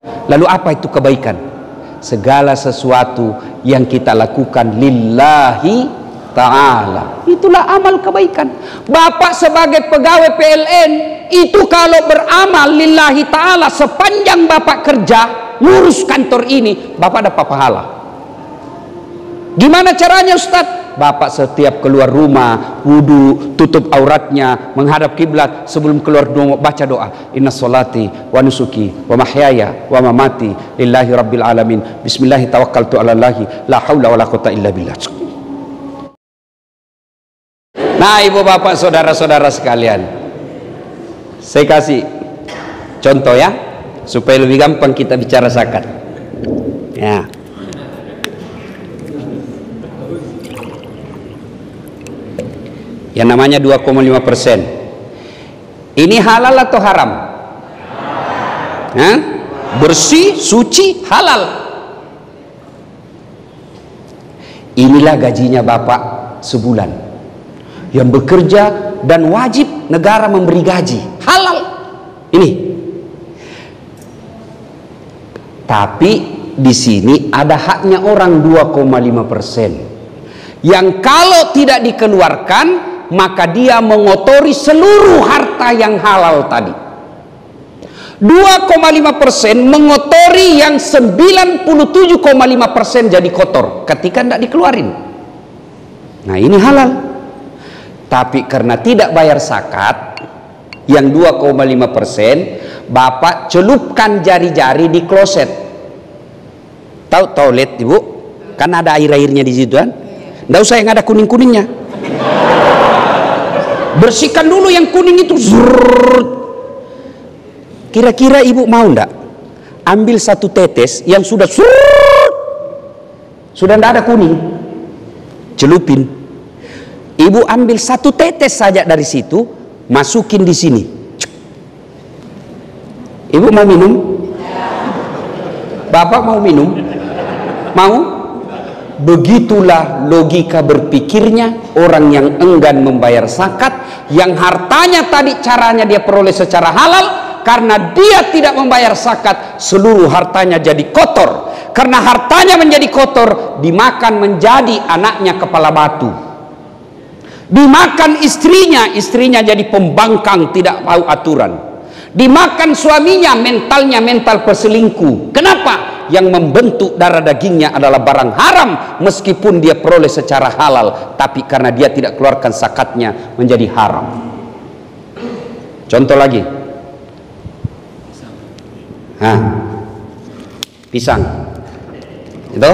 Lalu apa itu kebaikan? Segala sesuatu yang kita lakukan lillahi ta'ala, itulah amal kebaikan. Bapak sebagai pegawai PLN itu kalau beramal lillahi ta'ala, sepanjang bapak kerja ngurus kantor ini, bapak dapat pahala. Gimana caranya Ustadz? Bapak setiap keluar rumah wudu, tutup auratnya, menghadap kiblat, sebelum keluar baca doa, inna sholati wa nusuki wa mahyaya wa mamati lillahi rabbil alamin, bismillahi tawakkaltu ala Allahi la haula wa la quwwata illa billah. Nah, ibu bapak saudara-saudara sekalian, saya kasih contoh ya, supaya lebih gampang kita bicara zakat ya. Yang namanya 2,5%. Ini halal atau haram? Hah? Bersih, suci, halal. Inilah gajinya bapak sebulan, yang bekerja dan wajib negara memberi gaji, halal. Ini. Tapi di sini ada haknya orang 2,5%. Yang kalau tidak dikeluarkan, maka dia mengotori seluruh harta yang halal tadi. 2,5% mengotori yang 97,5% jadi kotor ketika tidak dikeluarin. Nah, ini halal. Tapi karena tidak bayar zakat yang 2,5%, bapak celupkan jari-jari di kloset. Tahu toilet ibu? Kan ada air-airnya di situ kan? Nggak usah yang ada kuning-kuningnya. Bersihkan dulu yang kuning itu. Kira-kira ibu mau ndak ambil satu tetes yang sudah ndak ada kuning, celupin. Ibu ambil satu tetes saja dari situ, masukin di sini. Ibu mau minum? Bapak mau minum? Mau? Begitulah logika berpikirnya orang yang enggan membayar zakat, yang hartanya tadi caranya dia peroleh secara halal. Karena dia tidak membayar zakat, seluruh hartanya jadi kotor. Karena hartanya menjadi kotor, dimakan menjadi anaknya kepala batu, dimakan istrinya jadi pembangkang tidak tahu aturan, dimakan suaminya, mentalnya mental perselingkuh. Kenapa? Yang membentuk darah dagingnya adalah barang haram, meskipun dia peroleh secara halal, tapi karena dia tidak keluarkan zakatnya menjadi haram. Contoh lagi, pisang itu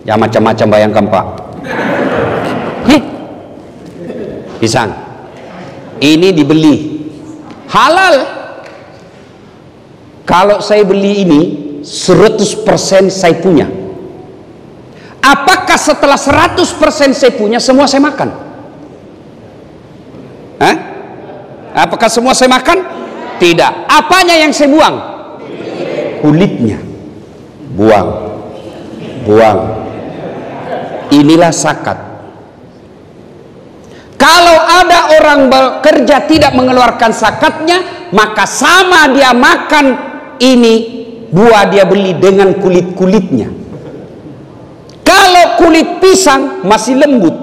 ya macam-macam, bayangkan Pak. Pisang ini dibeli halal. Kalau saya beli ini 100% saya punya. Apakah setelah 100% saya punya semua saya makan? Hah? Apakah semua saya makan? Tidak. Apanya yang saya buang? Kulitnya. Buang. Inilah zakat. Kalau ada orang bekerja tidak mengeluarkan zakatnya, maka sama dia makan ini buah dia beli dengan kulit-kulitnya. Kalau kulit pisang masih lembut,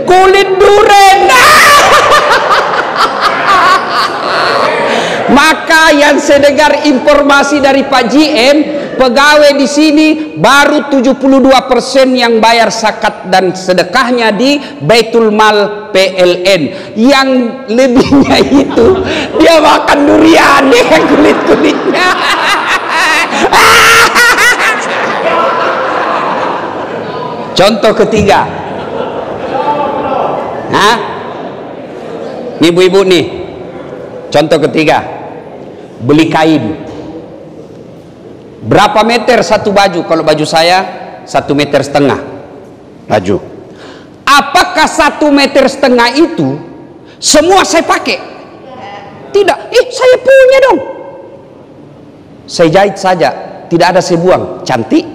kulit durian maka yang saya dengar informasi dari Pak JM, pegawai di sini baru 72% yang bayar zakat dan sedekahnya di Baitul Mal PLN. Yang lebihnya itu dia makan durian dengan kulit-kulitnya. Contoh ketiga, nih ibu-ibu nih, contoh ketiga, beli kain. Berapa meter satu baju? Kalau baju saya 1,5 meter baju. Apakah 1,5 meter itu semua saya pakai? Tidak. Saya punya dong. Saya jahit saja, tidak ada saya buang. Cantik?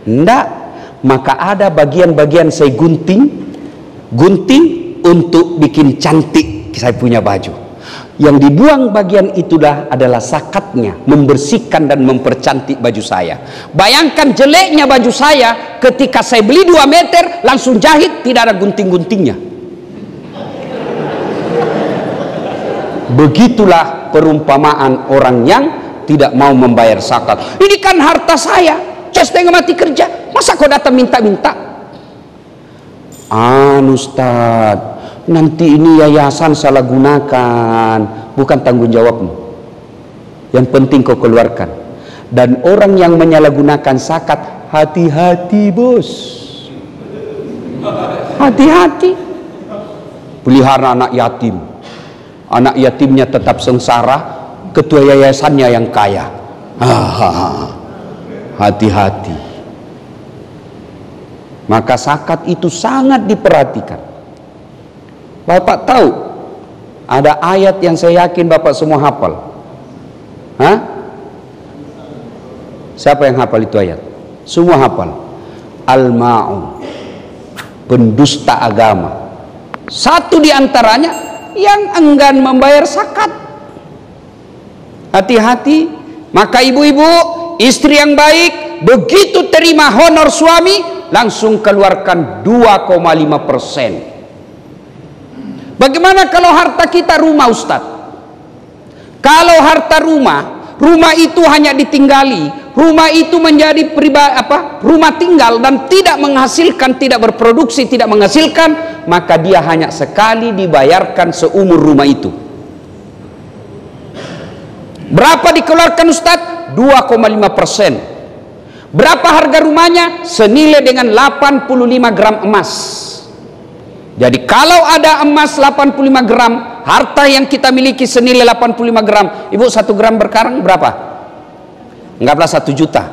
Enggak. Maka ada bagian-bagian saya gunting untuk bikin cantik saya punya baju. Yang dibuang bagian itulah adalah zakatnya, membersihkan dan mempercantik baju saya. Bayangkan jeleknya baju saya ketika saya beli 2 meter langsung jahit, tidak ada gunting-guntingnya. Begitulah perumpamaan orang yang tidak mau membayar zakat. Ini kan harta saya, saya setengah mati kerja, masa kau datang minta-minta? Ustaz, nanti ini yayasan salah gunakan, bukan tanggung jawabmu. Yang penting kau keluarkan. Dan orang yang menyalahgunakan zakat, hati-hati bos, hati-hati. Pelihara anak yatim, anak yatimnya tetap sengsara, ketua yayasannya yang kaya. Hati-hati. Maka zakat itu sangat diperhatikan. Bapak tahu ada ayat yang saya yakin Bapak semua hafal. Siapa yang hafal itu ayat? Semua hafal. Al-Ma'un, pendusta agama. Satu di antaranya yang enggan membayar zakat. Hati-hati. Maka ibu-ibu, istri yang baik, begitu terima honor suami, langsung keluarkan 2,5%. Bagaimana kalau harta kita rumah, Ustaz? Kalau harta rumah itu hanya ditinggali, rumah itu menjadi rumah tinggal dan tidak menghasilkan, tidak berproduksi, tidak menghasilkan, maka dia hanya sekali dibayarkan seumur rumah itu. Berapa dikeluarkan, Ustaz? 2,5%. Berapa harga rumahnya? Senilai dengan 85 gram emas. Jadi kalau ada emas 85 gram, harta yang kita miliki senilai 85 gram, ibu 1 gram berkarang berapa? Anggaplah 1 juta.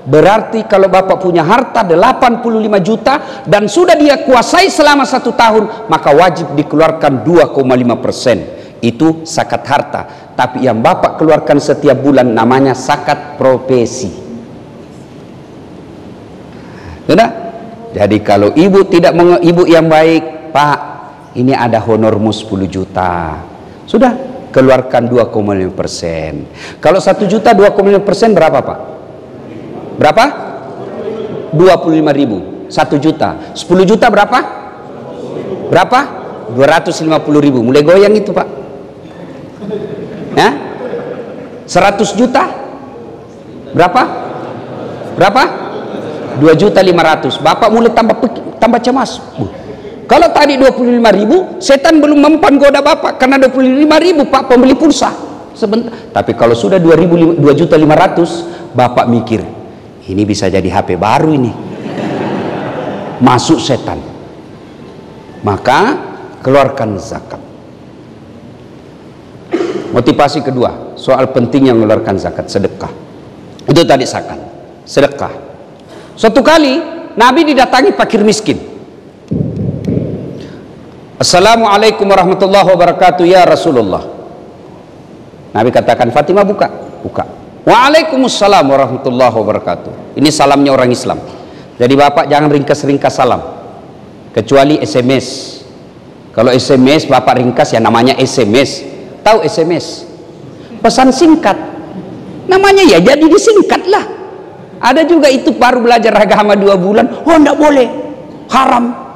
Berarti kalau Bapak punya harta 85 juta dan sudah dia kuasai selama 1 tahun, maka wajib dikeluarkan 2,5%. Itu zakat harta. Tapi yang Bapak keluarkan setiap bulan namanya zakat profesi. Sudah? Jadi kalau ibu ibu yang baik, Pak, ini ada honormu 10 juta. Sudah, keluarkan 2,5%. Kalau 1 juta 2,5% berapa, Pak? Berapa? 25.000. 1 juta. 10 juta berapa? Berapa? 250.000. Mulai goyang itu, Pak. Ya? 100 juta? Berapa? Berapa? 2.500.000. Bapak mulai tambah cemas. Kalau tadi 25.000, setan belum mempan goda Bapak karena 25.000 Pak pembeli pulsa. Sebentar. Tapi kalau sudah 2.500.000, Bapak mikir, ini bisa jadi HP baru ini. Masuk setan. Maka keluarkan zakat. Motivasi kedua, soal pentingnya mengeluarkan zakat, sedekah. Itu tadi zakat, sedekah. Suatu kali Nabi didatangi fakir miskin. Assalamualaikum warahmatullahi wabarakatuh ya Rasulullah. Nabi katakan, Fatimah buka. Buka. Waalaikumsalam warahmatullahi wabarakatuh. Ini salamnya orang Islam. Jadi Bapak jangan ringkas-ringkas salam, kecuali SMS. Kalau SMS Bapak ringkas ya namanya SMS. Tahu SMS? Pesan singkat. Namanya ya jadi disingkat lah. Ada juga itu baru belajar agama 2 bulan, oh enggak boleh, haram.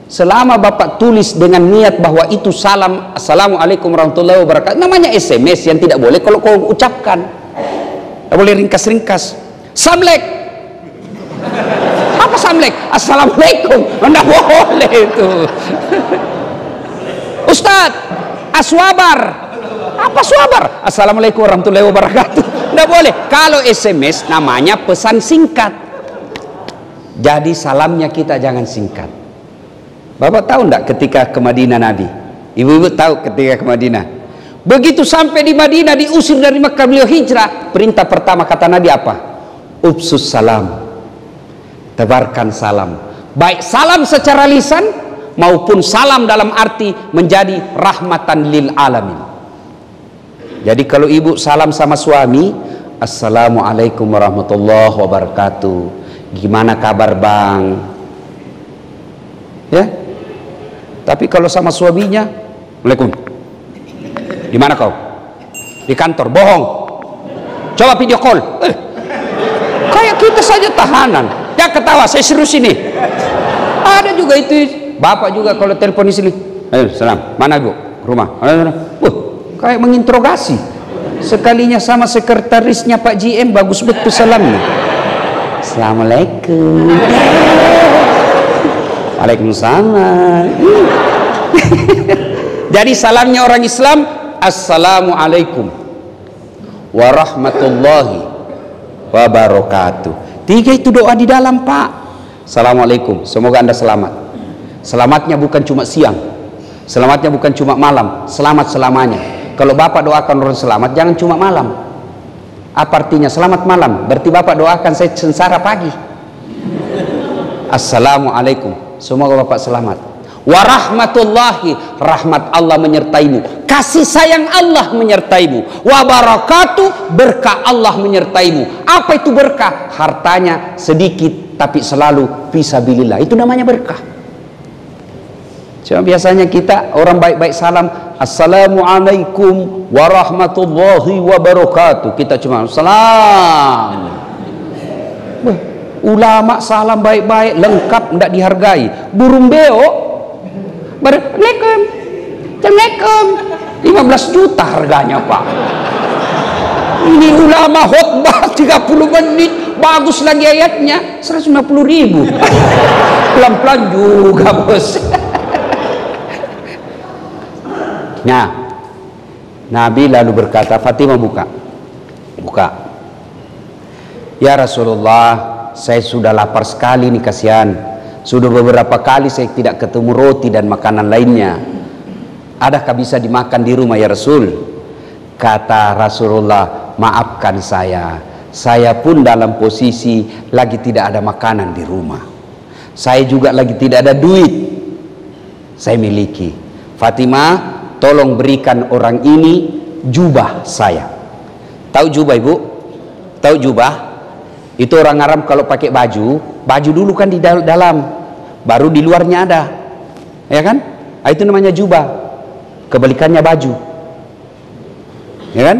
Selama Bapak tulis dengan niat bahwa itu salam, Assalamualaikum warahmatullahi wabarakatuh, namanya SMS yang tidak boleh kalau kau ucapkan. Tidak boleh ringkas-ringkas. Samlek. Apa samlek? Assalamualaikum. Enggak boleh itu. Ustadz, aswabar. Apa swabar? Assalamualaikum warahmatullahi wabarakatuh. Tidak boleh. Kalau SMS namanya pesan singkat. Jadi salamnya kita jangan singkat. Bapak tahu enggak ketika ke Madinah Nabi? Ibu-ibu tahu ketika ke Madinah. Begitu sampai di Madinah, diusir dari Mekah, beliau hijrah. Perintah pertama kata Nabi apa? Ubsus salam. Tebarkan salam. Baik salam secara lisan maupun salam dalam arti menjadi rahmatan lil alamin. Jadi kalau ibu salam sama suami, Assalamualaikum warahmatullahi wabarakatuh. Gimana kabar bang? Ya. Tapi kalau sama suaminya, Waalaikumsalam. Di mana kau? Di kantor. Bohong. Coba video call. Kayak kita saja tahanan. Ya ketawa, saya serius ini. Ada juga itu. Bapak juga kalau telepon di sini. Ayo, salam. Mana ibu? Rumah. Kayak menginterogasi. Sekalinya sama sekretarisnya Pak GM, bagus betul salamnya. Assalamualaikum. Waalaikumsalam. Jadi salamnya orang Islam, assalamualaikum warahmatullahi wabarakatuh. 3 itu doa di dalam, Pak. Assalamualaikum, semoga Anda selamat. Selamatnya bukan cuma siang, selamatnya bukan cuma malam, selamat selamanya. Kalau Bapak doakan orang selamat, jangan cuma malam. Apa artinya selamat malam? Berarti Bapak doakan saya sengsara pagi. Assalamualaikum, semoga Bapak selamat. Warahmatullahi, rahmat Allah menyertaimu, kasih sayang Allah menyertaimu. Wabarakatuh, berkah Allah menyertaimu. Apa itu berkah? Hartanya sedikit tapi selalu fisabilillah, itu namanya berkah. Cuma biasanya kita orang baik-baik salam, assalamualaikum warahmatullahi wabarakatuh. Kita cuma salam. Ulama salam baik-baik, lengkap, tidak dihargai. Burung beo, Assalamualaikum, Assalamualaikum, 15 juta harganya, Pak. Ini ulama khutbah 30 menit, bagus lagi ayatnya, 150.000. Pelan-pelan juga, bos. Nah, Nabi lalu berkata, Fatimah buka. Ya Rasulullah, saya sudah lapar sekali nih, kasihan. Sudah beberapa kali saya tidak ketemu roti dan makanan lainnya. Adakah bisa dimakan di rumah ya Rasul? Kata Rasulullah, maafkan saya pun dalam posisi lagi tidak ada makanan di rumah. Saya juga lagi tidak ada duit saya miliki. Fatimah, tolong berikan orang ini jubah saya. Tahu jubah, Ibu? Tahu jubah? Itu orang Arab kalau pakai baju dulu kan di dalam, baru di luarnya ada, ya kan? Itu namanya jubah. Kebalikannya baju, ya kan?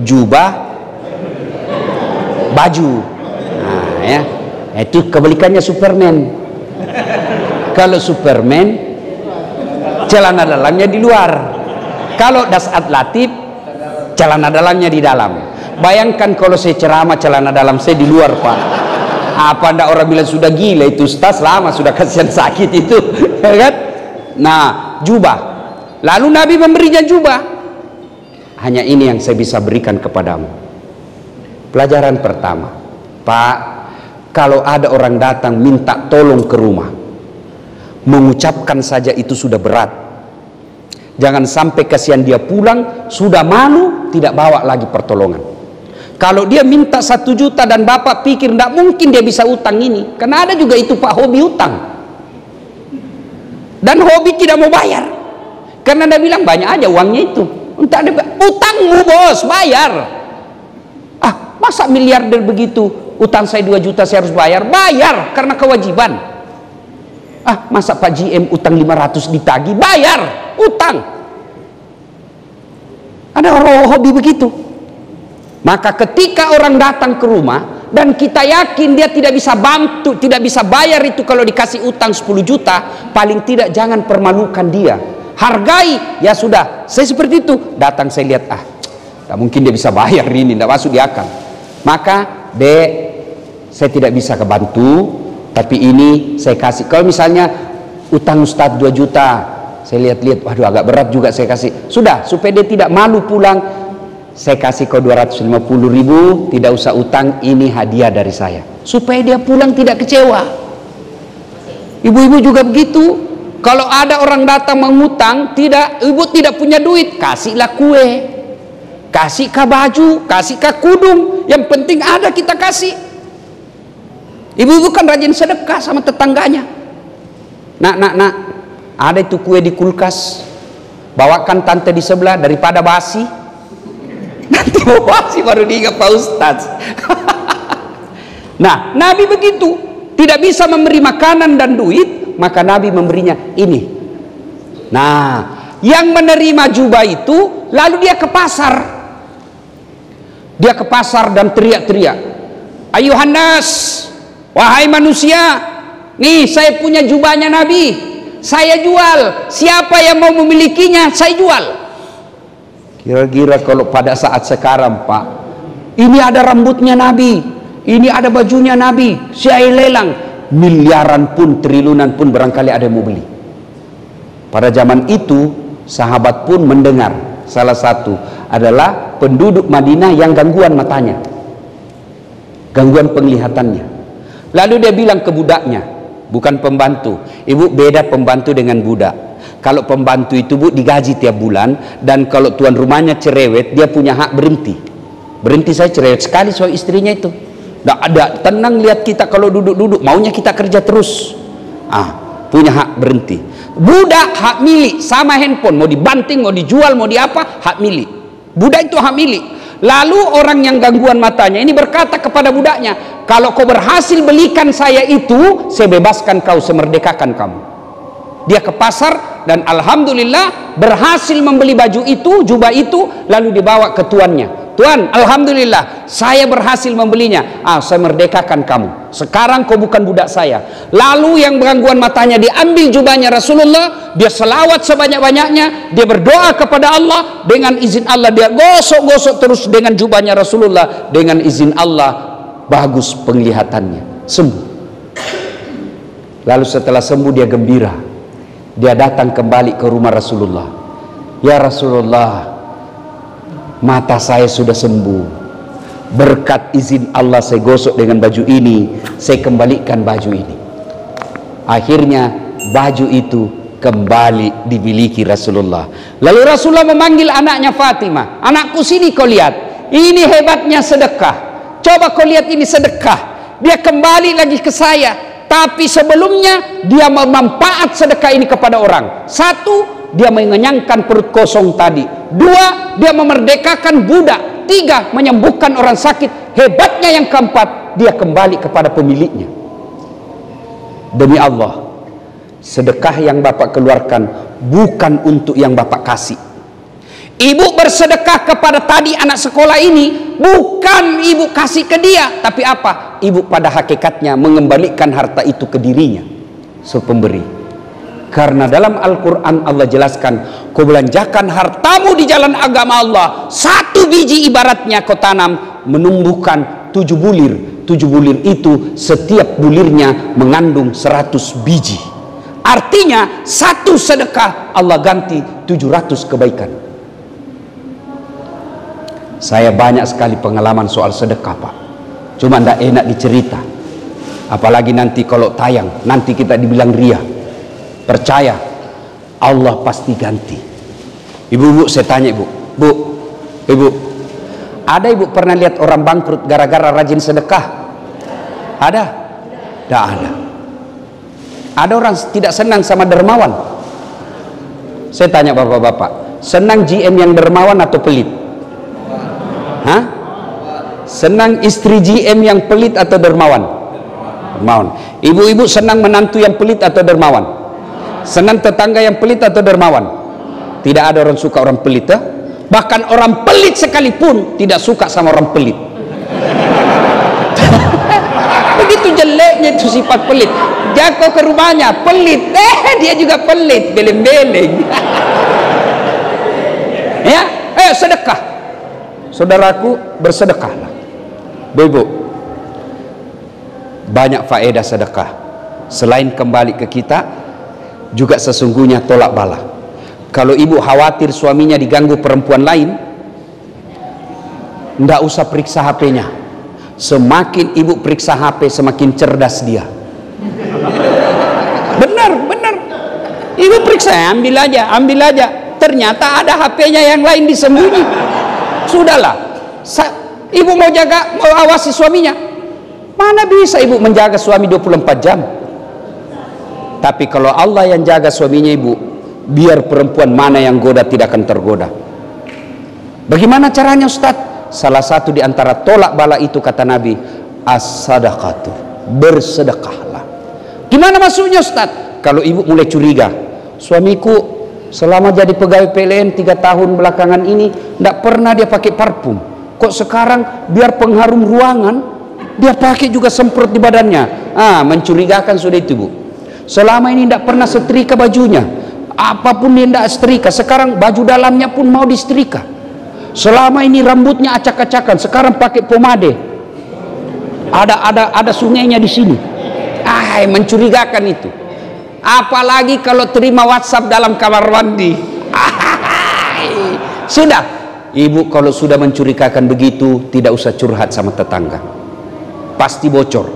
Jubah, baju. Nah, ya, itu kebalikannya Superman. Kalau Superman, celana dalamnya di luar. Kalau Dasat Latif, celana dalamnya di dalam. Bayangkan kalau saya ceramah celana dalam saya di luar, Pak. Apa ndak orang bilang sudah gila itu ustaz, lama sudah kasihan sakit itu, ya kan? Nah, jubah. Lalu Nabi memberinya jubah. Hanya ini yang saya bisa berikan kepadamu. Pelajaran pertama, Pak, kalau ada orang datang minta tolong ke rumah, mengucapkan saja itu sudah berat. Jangan sampai kasihan dia pulang sudah malu, tidak bawa lagi pertolongan. Kalau dia minta 1 juta dan Bapak pikir tidak mungkin dia bisa utang ini, karena ada juga itu Pak hobi utang, dan hobi tidak mau bayar, karena dia bilang banyak aja uangnya itu. Entah ada utangmu bos, bayar. Masa miliarder begitu, utang saya 2 juta saya harus bayar? Bayar karena kewajiban. Masa Pak GM utang 500 ditagih? Bayar, utang. Ada orang hobi begitu. Maka ketika orang datang ke rumah dan kita yakin dia tidak bisa bantu, tidak bisa bayar itu kalau dikasih utang 10 juta, paling tidak jangan permalukan dia. Hargai, ya sudah, saya seperti itu. Datang saya lihat, tak mungkin dia bisa bayar ini, tidak masuk di akal. Maka, Dek, saya tidak bisa kebantu, tapi ini saya kasih. Kalau misalnya utang Ustadz 2 juta, saya lihat-lihat, waduh agak berat juga saya kasih. Sudah, supaya dia tidak malu pulang, saya kasih kau 250.000, tidak usah utang, ini hadiah dari saya. Supaya dia pulang tidak kecewa. Ibu-ibu juga begitu. Kalau ada orang datang mengutang, ibu tidak punya duit, kasihlah kue, kasihkah baju, kasihkah kudung, yang penting ada kita kasih. Ibu-ibu kan rajin sedekah sama tetangganya. Nak, ada itu kue di kulkas, bawakan tante di sebelah daripada basi. Nanti mau basi baru diingat Pak Ustadz. Nah, Nabi begitu, tidak bisa memberi makanan dan duit, maka Nabi memberinya ini. Nah, Yang menerima jubah itu lalu dia ke pasar. Dia ke pasar dan teriak-teriak, "Ayuhan nas, wahai manusia, nih saya punya jubahnya Nabi, saya jual. Siapa yang mau memilikinya, saya jual." Kira-kira kalau pada saat sekarang, Pak, ini ada rambutnya Nabi, ini ada bajunya Nabi, saya lelang, miliaran pun, triliunan pun barangkali ada yang mau beli. Pada zaman itu sahabat pun mendengar, salah satu adalah penduduk Madinah yang gangguan matanya, gangguan penglihatannya. Lalu dia bilang ke budaknya, bukan pembantu, "Ibu, beda pembantu dengan budak. Kalau pembantu itu, Bu, digaji tiap bulan, dan kalau tuan rumahnya cerewet, dia punya hak berhenti. Berhenti, saya cerewet sekali soal istrinya itu. Nggak ada tenang lihat kita kalau duduk-duduk, maunya kita kerja terus. Punya hak berhenti. Budak hak milik, sama handphone, mau dibanting, mau dijual, mau diapa, hak milik. Budak itu hak milik." Lalu orang yang gangguan matanya ini berkata kepada budaknya, "Kalau kau berhasil belikan saya itu, saya bebaskan kau, saya merdekakan kamu." Dia ke pasar dan alhamdulillah berhasil membeli baju itu, jubah itu, lalu dibawa ke tuannya. "Tuan, alhamdulillah saya berhasil membelinya. Saya merdekakan kamu. Sekarang kau bukan budak saya." Lalu yang gangguan matanya diambil jubahnya Rasulullah, dia selawat sebanyak-banyaknya, dia berdoa kepada Allah, dengan izin Allah dia gosok-gosok terus dengan jubahnya Rasulullah, dengan izin Allah bagus penglihatannya, sembuh. Lalu setelah sembuh dia gembira, dia datang kembali ke rumah Rasulullah. "Ya Rasulullah, mata saya sudah sembuh. Berkat izin Allah saya gosok dengan baju ini, saya kembalikan baju ini." Akhirnya baju itu kembali dimiliki Rasulullah. Lalu Rasulullah memanggil anaknya Fatimah, "Anakku, sini kau lihat, ini hebatnya sedekah. Coba kau lihat ini sedekah." Dia kembali lagi ke saya, tapi sebelumnya dia memanfaat sedekah ini kepada orang. Satu, dia mengenyangkan perut kosong tadi. Dua, dia memerdekakan budak. Tiga, menyembuhkan orang sakit. Hebatnya yang keempat, dia kembali kepada pemiliknya. Demi Allah, sedekah yang Bapak keluarkan bukan untuk yang Bapak kasih. Ibu bersedekah kepada tadi anak sekolah ini, bukan ibu kasih ke dia, tapi apa? Ibu pada hakikatnya mengembalikan harta itu ke dirinya, pemberi. Karena dalam Al-Quran Allah jelaskan, kau belanjakan hartamu di jalan agama Allah, 1 biji ibaratnya kau tanam, menumbuhkan 7 bulir. 7 bulir itu setiap bulirnya mengandung 100 biji. Artinya 1 sedekah Allah ganti 700 kebaikan. Saya banyak sekali pengalaman soal sedekah, Pak. Cuma tidak enak dicerita. Apalagi nanti kalau tayang, nanti kita dibilang ria. Percaya, Allah pasti ganti. Ibu-ibu, saya tanya ibu, ibu, ada ibu pernah lihat orang bangkrut gara-gara rajin sedekah? Ada? Tidak ada. Ada orang tidak senang sama dermawan? Saya tanya bapak-bapak, senang GM yang dermawan atau pelit? Hah? Senang istri GM yang pelit atau dermawan? Dermawan. Ibu-ibu senang menantu yang pelit atau dermawan? Senang tetangga yang pelit atau dermawan? Tidak ada orang suka orang pelit, ya? Bahkan orang pelit sekalipun tidak suka sama orang pelit. Begitu jeleknya itu sifat pelit. Jatuh ke rumahnya pelit, dia juga pelit, beleng-beleng. Ya, sedekah. Saudaraku, bersedekahlah. Bu, banyak faedah sedekah. Selain kembali ke kita, juga sesungguhnya tolak bala. Kalau ibu khawatir suaminya diganggu perempuan lain, ndak usah periksa HP-nya. Semakin ibu periksa HP, semakin cerdas dia. Benar. Ibu periksa, ambil aja. Ternyata ada HP-nya yang lain disembunyi. Sudahlah, ibu mau awasi suaminya. Mana bisa ibu menjaga suami 24 jam? Tapi kalau Allah yang jaga suaminya ibu, biar perempuan mana yang goda tidak akan tergoda. Bagaimana caranya, Ustaz? Salah satu di antara tolak bala itu kata Nabi, as-sadaqatu, bersedekahlah. Gimana maksudnya, Ustaz? Kalau ibu mulai curiga, suamiku Selama jadi pegawai PLN 3 tahun belakangan ini, tidak pernah dia pakai parfum. Kok sekarang biar pengharum ruangan, dia pakai juga semprot di badannya. Mencurigakan sudah itu, Bu. Selama ini tidak pernah setrika bajunya. Apapun dia tidak setrika. Sekarang baju dalamnya pun mau disetrika. Selama ini rambutnya acak-acakan, sekarang pakai pomade. Ada sungainya di sini. Mencurigakan itu. Apalagi kalau terima WhatsApp dalam kamar mandi. Sudah, ibu kalau sudah mencurigakan begitu, tidak usah curhat sama tetangga, pasti bocor.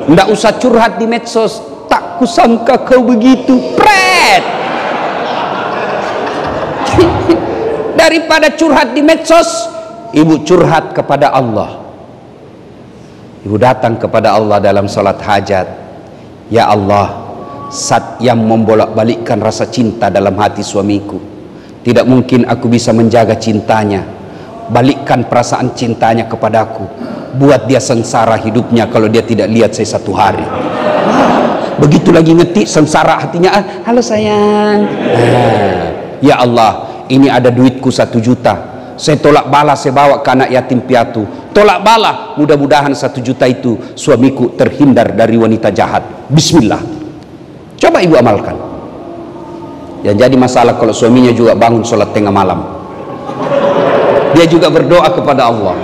Tidak usah curhat di medsos. Tak kusangka kau begitu, pret. Daripada curhat di medsos, ibu curhat kepada Allah. Ibu datang kepada Allah dalam salat hajat. Ya Allah, saat yang membolak-balikkan rasa cinta dalam hati suamiku, tidak mungkin aku bisa menjaga cintanya. Balikkan perasaan cintanya kepadaku. Buat dia sengsara hidupnya kalau dia tidak lihat saya 1 hari. Begitu lagi ngetik, sengsara hatinya. Halo sayang. Ya Allah, ini ada duitku 1 juta. Saya tolak bala, saya bawa ke anak yatim piatu. Tolak bala, mudah-mudahan 1 juta itu suamiku terhindar dari wanita jahat. Bismillah. Coba ibu amalkan. Yang jadi masalah kalau suaminya juga bangun sholat tengah malam. Dia juga berdoa kepada Allah.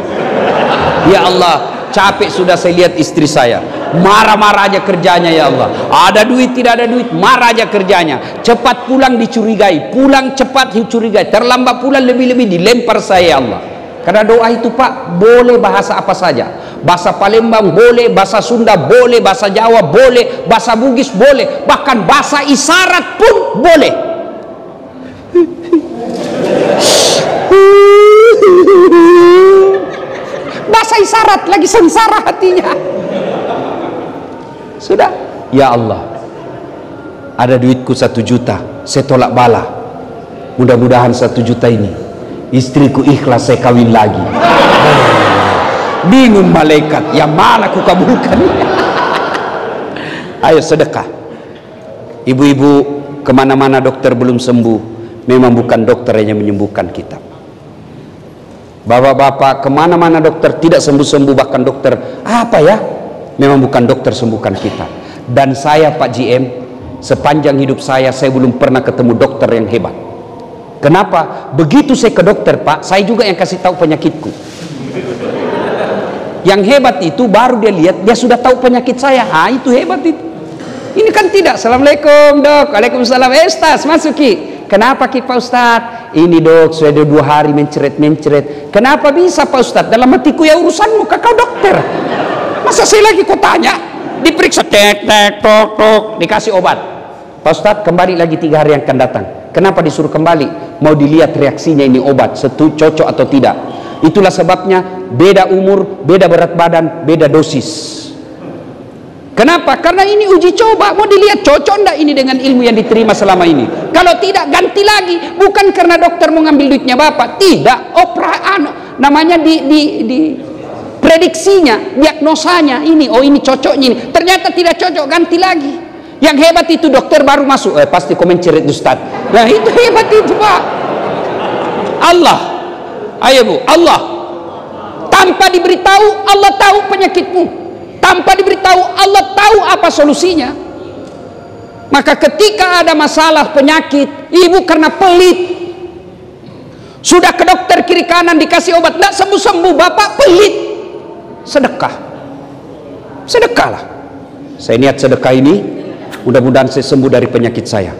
Ya Allah, capek sudah saya lihat istri saya. Marah-marah aja kerjanya ya Allah. Ada duit, tidak ada duit, marah aja kerjanya. Cepat pulang dicurigai, pulang cepat dicurigai. Terlambat pulang lebih-lebih dilempar saya ya Allah. Karena doa itu Pak, boleh bahasa apa saja. Bahasa Palembang boleh, bahasa Sunda boleh, bahasa Jawa boleh, bahasa Bugis boleh, bahkan bahasa isyarat pun boleh. Bahasa isyarat lagi sengsara hatinya. Sudah, ya Allah, ada duitku 1 juta, saya tolak bala. Mudah-mudahan 1 juta ini istriku ikhlas saya kawin lagi. Bingung malaikat, yang mana aku kabulkan? Ayo sedekah. Ibu-ibu, kemana-mana dokter belum sembuh, memang bukan dokter yang menyembuhkan kita. Bapak-bapak, kemana-mana dokter tidak sembuh-sembuh, bahkan dokter apa ya, memang bukan dokter sembuhkan kita. Dan saya Pak GM, sepanjang hidup saya belum pernah ketemu dokter yang hebat. Kenapa? Begitu saya ke dokter Pak, saya juga yang kasih tahu penyakitku. Yang hebat itu baru dia lihat, dia sudah tahu penyakit saya. Itu hebat itu. Ini kan tidak. Assalamualaikum dok. Waalaikumsalam. Ustaz, masuki. Kenapa Ki Pak Ustaz? Ini dok, sudah 2 hari mencret. Kenapa bisa Pak Ustaz? Dalam hatiku ya urusanmu, kau dokter. Masa saya lagi kau tanya? Diperiksa, tok, dikasih obat. Pak Ustaz, kembali lagi 3 hari yang akan datang. Kenapa disuruh kembali? Mau dilihat reaksinya ini obat, cocok atau tidak. Itulah sebabnya beda umur, beda berat badan, beda dosis. Kenapa? Karena ini uji coba, mau dilihat cocok enggak ini dengan ilmu yang diterima selama ini. Kalau tidak, ganti lagi. Bukan karena dokter mau ngambil duitnya Bapak, tidak. Namanya di prediksinya, diagnosanya ini, ini cocoknya ini. Ternyata tidak cocok, ganti lagi. Yang hebat itu dokter baru masuk, pasti komen cerit Ustaz. Nah itu hebat itu Pak. Allah, ayo Bu, Allah. Tanpa diberitahu, Allah tahu penyakitmu. Tanpa diberitahu, Allah tahu apa solusinya. Maka ketika ada masalah penyakit, ibu karena pelit, sudah ke dokter kiri kanan dikasih obat, tidak sembuh-sembuh, Bapak pelit. Sedekahlah. Saya niat sedekah ini, mudah-mudahan saya sembuh dari penyakit saya.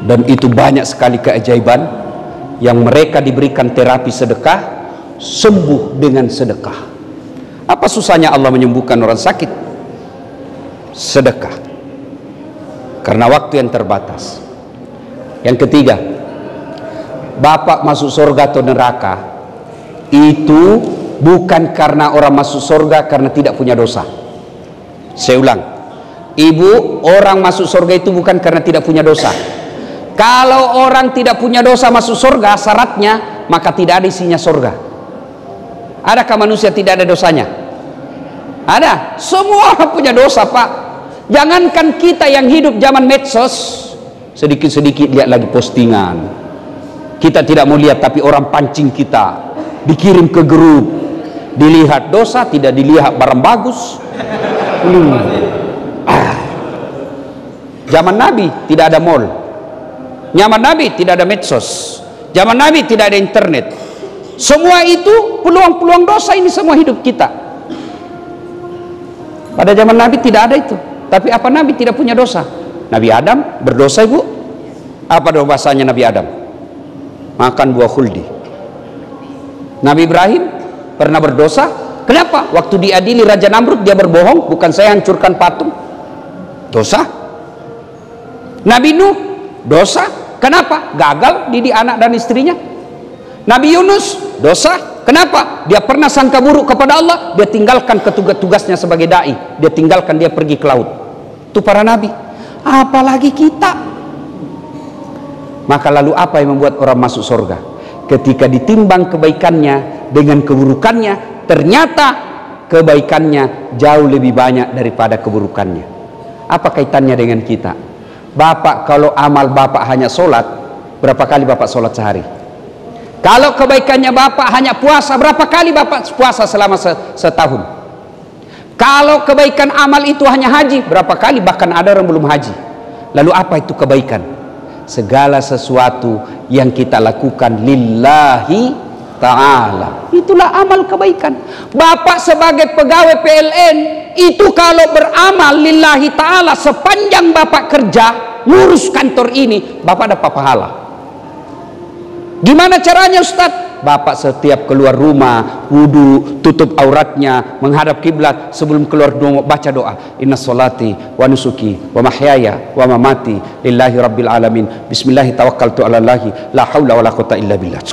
Dan itu banyak sekali keajaiban yang mereka diberikan terapi sedekah, sembuh dengan sedekah. Apa susahnya Allah menyembuhkan orang sakit? Sedekah. Karena waktu yang terbatas. Yang ketiga, Bapak masuk surga atau neraka itu bukan karena orang masuk surga karena tidak punya dosa. Saya ulang, ibu, orang masuk surga itu bukan karena tidak punya dosa. Kalau orang tidak punya dosa masuk surga, syaratnya maka tidak ada isinya surga. Adakah manusia tidak ada dosanya? Ada. Semua orang punya dosa Pak. Jangankan kita yang hidup zaman medsos, sedikit-sedikit lihat lagi postingan. Kita tidak mau lihat, tapi orang pancing kita, dikirim ke grup, dilihat dosa, tidak dilihat barang bagus. Zaman Nabi tidak ada mall, zaman Nabi tidak ada medsos, zaman Nabi tidak ada internet. Semua itu peluang-peluang dosa, ini semua hidup kita. Pada zaman Nabi tidak ada itu. Tapi apa Nabi tidak punya dosa? Nabi Adam berdosa, ibu. Apa dosanya Nabi Adam? Makan buah khuldi. Nabi Ibrahim pernah berdosa. Kenapa? Waktu diadili Raja Namrud dia berbohong, bukan saya hancurkan patung. Dosa. Nabi Nuh dosa. Kenapa? Gagal didik anak dan istrinya. Nabi Yunus dosa. Kenapa? Dia pernah sangka buruk kepada Allah, dia tinggalkan tugasnya sebagai dai, dia tinggalkan, dia pergi ke laut. Itu para nabi. Apalagi kita. Maka lalu apa yang membuat orang masuk surga? Ketika ditimbang kebaikannya dengan keburukannya, ternyata kebaikannya jauh lebih banyak daripada keburukannya. Apa kaitannya dengan kita? Bapak, kalau amal bapak hanya sholat, berapa kali bapak sholat sehari? Kalau kebaikannya bapak hanya puasa, berapa kali bapak puasa selama setahun? Kalau kebaikan amal itu hanya haji, berapa kali? Bahkan ada orang belum haji. Lalu apa itu kebaikan? Segala sesuatu yang kita lakukan lillahi ta'ala, itulah amal kebaikan. Bapak sebagai pegawai PLN itu kalau beramal lillahi ta'ala, sepanjang bapak kerja ngurus kantor ini, bapak dapat pahala. Gimana caranya Ustaz? Bapak setiap keluar rumah, wudu, tutup auratnya, menghadap kiblat, sebelum keluar baca doa, inna sholati wa nusuki wa mahyaya wa mamati lillahi rabbil alamin, bismillahi tawakkaltu ala Allahi la haula wa la quwata illa billah.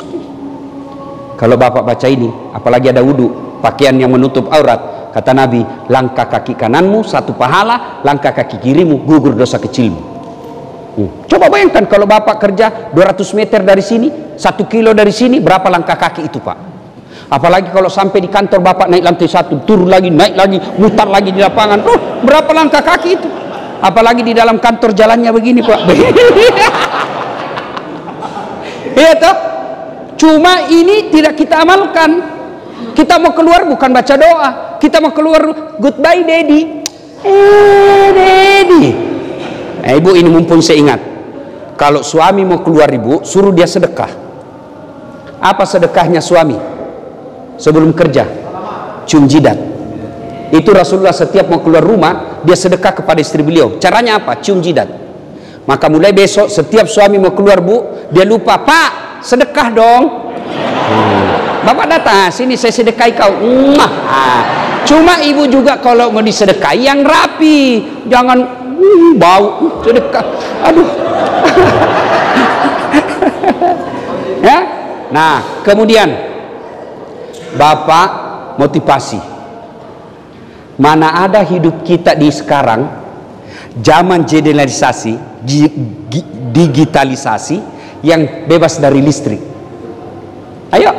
Kalau bapak baca ini, apalagi ada wudu, pakaian yang menutup aurat, kata Nabi, langkah kaki kananmu satu pahala, langkah kaki kirimu gugur dosa kecilmu. Coba bayangkan kalau bapak kerja 200 meter dari sini, 1 kilo dari sini, berapa langkah kaki itu pak? Apalagi kalau sampai di kantor bapak naik lantai 1, turun lagi, naik lagi, mutar lagi di lapangan, berapa langkah kaki itu? Apalagi di dalam kantor jalannya begini pak. Iya toh? Cuma ini tidak kita amalkan. Kita mau keluar bukan baca doa, kita mau keluar goodbye daddy, daddy. Ibu, ini mumpung saya ingat, kalau suami mau keluar ibu, suruh dia sedekah. Apa sedekahnya suami sebelum kerja? Cium jidat. Itu Rasulullah setiap mau keluar rumah, dia sedekah kepada istri beliau. Caranya apa? Cium jidat. Maka mulai besok setiap suami mau keluar bu, dia lupa, pak sedekah dong. Bapak datang, sini saya sedekahi kau. Cuma ibu juga kalau mau disedekahi yang rapi, jangan bau sedekah, aduh. Ya, nah kemudian bapak motivasi. Mana ada hidup kita di sekarang, zaman digitalisasi, digitalisasi yang bebas dari listrik. Ayo,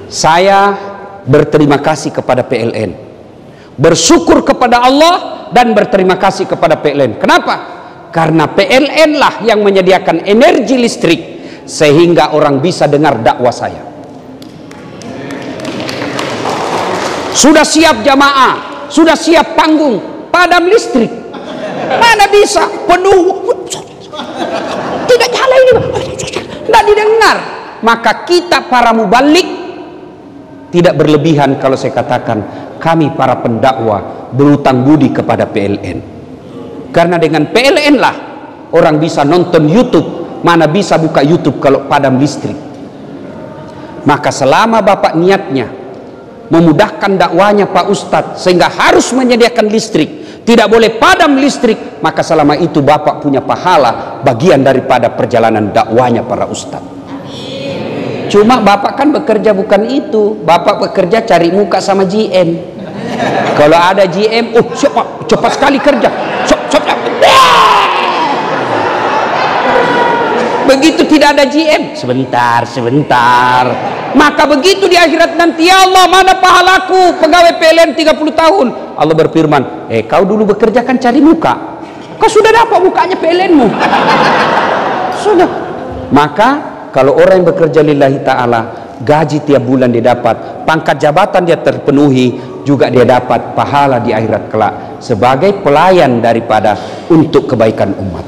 saya berterima kasih kepada PLN, bersyukur kepada Allah, dan berterima kasih kepada PLN. Kenapa? Karena PLN lah yang menyediakan energi listrik sehingga orang bisa dengar dakwah saya. Sudah siap jamaah, sudah siap panggung, padam listrik, mana bisa penuh, tidak nyala ini, tidak didengar. Maka kita para mubalik tidak berlebihan kalau saya katakan kami para pendakwah berutang budi kepada PLN, karena dengan PLN lah orang bisa nonton YouTube, mana bisa buka YouTube kalau padam listrik. Maka selama bapak niatnya memudahkan dakwanya Pak Ustadz sehingga harus menyediakan listrik, tidak boleh padam listrik, maka selama itu bapak punya pahala bagian daripada perjalanan dakwanya para ustadz. Cuma bapak kan bekerja bukan itu, bapak bekerja cari muka sama GM. Kalau ada GM, cepat sekali kerja. Begitu tidak ada GM, sebentar. Maka begitu di akhirat nanti, ya Allah, mana pahalaku pegawai PLN 30 tahun? Allah berfirman, kau dulu bekerja kan cari muka, kau sudah dapat mukanya PLN-mu. Sudah. Maka kalau orang yang bekerja lillahi ta'ala, gaji tiap bulan dia dapat, pangkat jabatan dia terpenuhi, juga dia dapat pahala di akhirat kelak sebagai pelayan daripada untuk kebaikan umat.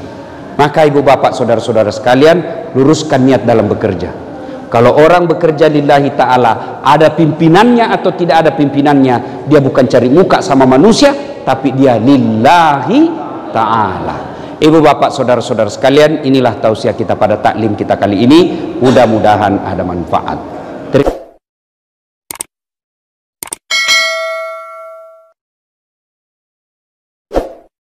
Maka ibu bapak saudara-saudara sekalian, luruskan niat dalam bekerja. Kalau orang bekerja lillahi ta'ala, ada pimpinannya atau tidak ada pimpinannya, dia bukan cari muka sama manusia, tapi dia lillahi ta'ala. Ibu bapak saudara-saudara sekalian, inilah tausiah kita pada taklim kita kali ini. Mudah-mudahan ada manfaat.